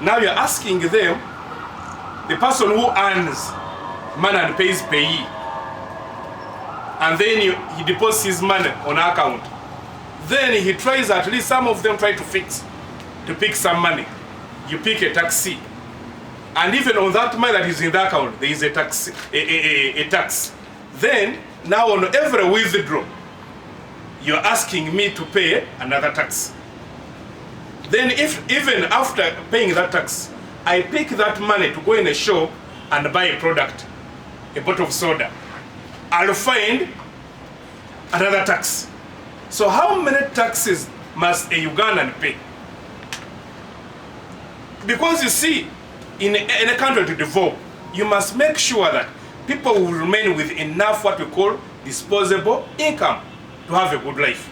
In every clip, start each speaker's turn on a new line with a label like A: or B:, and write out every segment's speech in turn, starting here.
A: Now you're asking them, the person who earns money and pays payee, and then he deposits his money on account. Then he tries, at least some of them try to pick some money. You pick a taxi. And even on that money that is in the account, there is a tax. Then, now on every withdrawal, you're asking me to pay another tax. Then even after paying that tax, I pick that money to go in a shop and buy a product, a bottle of soda, I'll find another tax. So how many taxes must a Ugandan pay? Because you see, in a country to develop, you must make sure that people will remain with enough what we call disposable income to have a good life.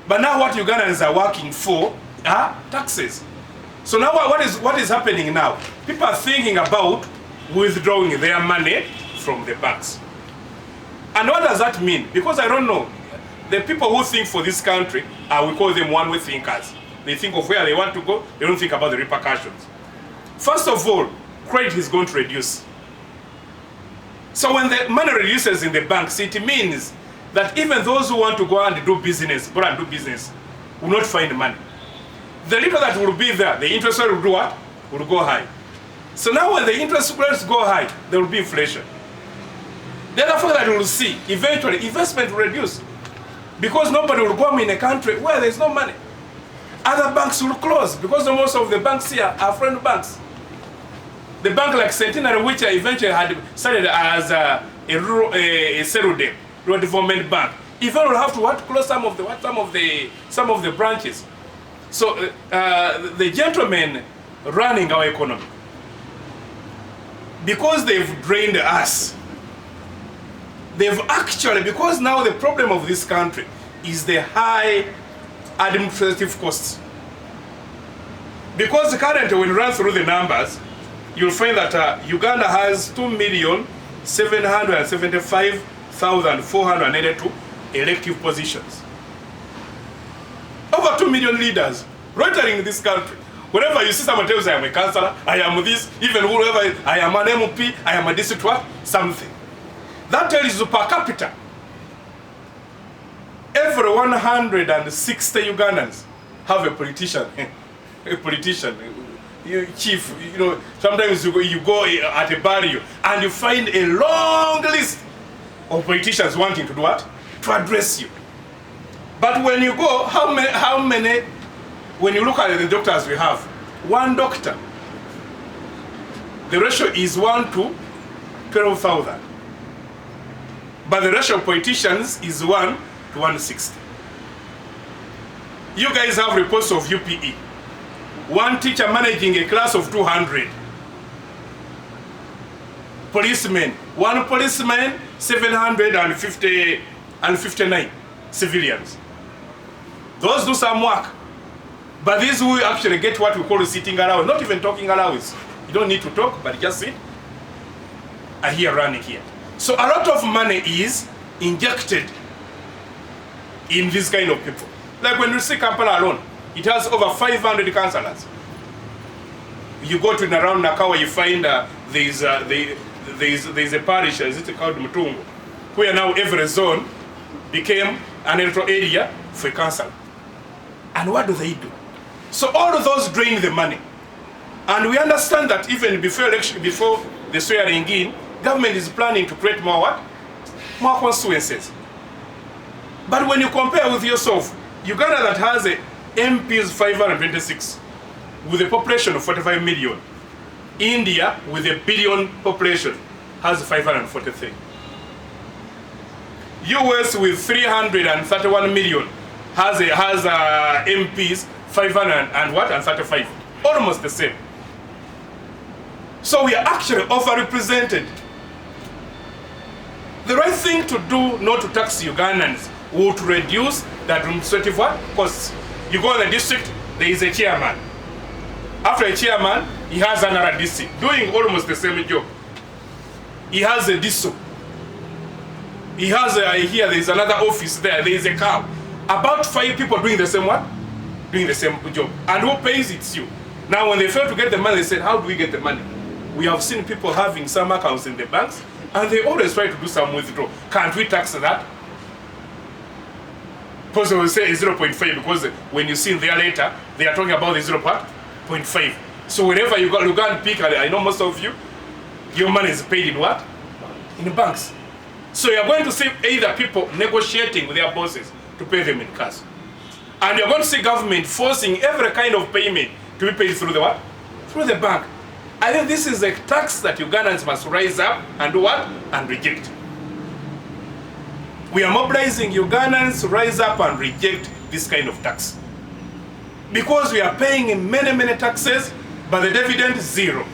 A: But now what Ugandans are working for are taxes. So now what is happening now? People are thinking about withdrawing their money from the banks. And what does that mean? Because I don't know. The people who think for this country, we call them one-way thinkers. They think of where they want to go, they don't think about the repercussions. First of all, credit is going to reduce. So when the money reduces in the banks, it means that even those who want to go and do business, will not find money. The little that will be there, the interest rate will do what? Will go high. So now when the interest rates go high, there will be inflation. The other factor that we will see, eventually, investment will reduce. Because nobody will come in a country where there is no money. Other banks will close because most of the banks here are foreign banks. The bank like Centenary, which eventually had started as a Serude, rural development bank, eventually will have to close some of the branches. So the gentlemen running our economy, because they've drained us, they've actually, because now the problem of this country is the high administrative costs. Because currently when you run through the numbers, you'll find that Uganda has 2,775,482 elective positions. Over 2 million leaders loitering in this country. Whenever you see someone tells I am a councillor, I am this, even whoever, I am an MP, I am a district what, something. That tells you per capita, every 160 Ugandans have a politician. A politician, chief, sometimes you go at a burial and you find a long list of politicians wanting to do what? To address you. But when you go, how many, when you look at the doctors we have, one doctor, the ratio is 1 to 12,000. But the ratio of politicians is 1 to 160. You guys have reports of UPE. One teacher managing a class of 200. Policemen, one policeman, 759 civilians. Those do some work. But these who actually get what we call sitting allowance, not even talking allowance. You don't need to talk, but just sit. Are here running here. So a lot of money is injected in this kind of people. Like when you see Kampala alone, it has over 500 councillors. You go to around Nakawa, you find there's a parish, is it called Mutungu, where now every zone became an electoral area for a council. And what do they do? So all of those drain the money. And we understand that even before election, before the swearing in, government is planning to create more what? More constituencies. But when you compare with yourself, Uganda that has a MPs 526 with a population of 45 million. India with a billion population has 543. US with 331 million has MPs 535. Almost the same. So we are actually overrepresented. The right thing to do not to tax Ugandans would reduce the administrative costs. You go in the district, there is a chairman. After a chairman, he has another district doing almost the same job. He has a district. He has here, there is another office there, there is a cow. About 5 people doing the same what? Doing the same job. And who pays? It's you. Now, when they fail to get the money, they said, how do we get the money? We have seen people having some accounts in the banks, and they always try to do some withdrawal. Can't we tax that? Because they will say 0.5, because when you see there later, they are talking about the 0.5. So whenever you go and pick, I know most of you, your money is paid in what? In banks. So you're going to see either people negotiating with their bosses to pay them in cash. And you're going to see government forcing every kind of payment to be paid through the what? Through the bank. I think this is a tax that Ugandans must rise up and do what? And reject. We are mobilizing Ugandans to rise up and reject this kind of tax. Because we are paying many, many taxes, but the dividend is zero.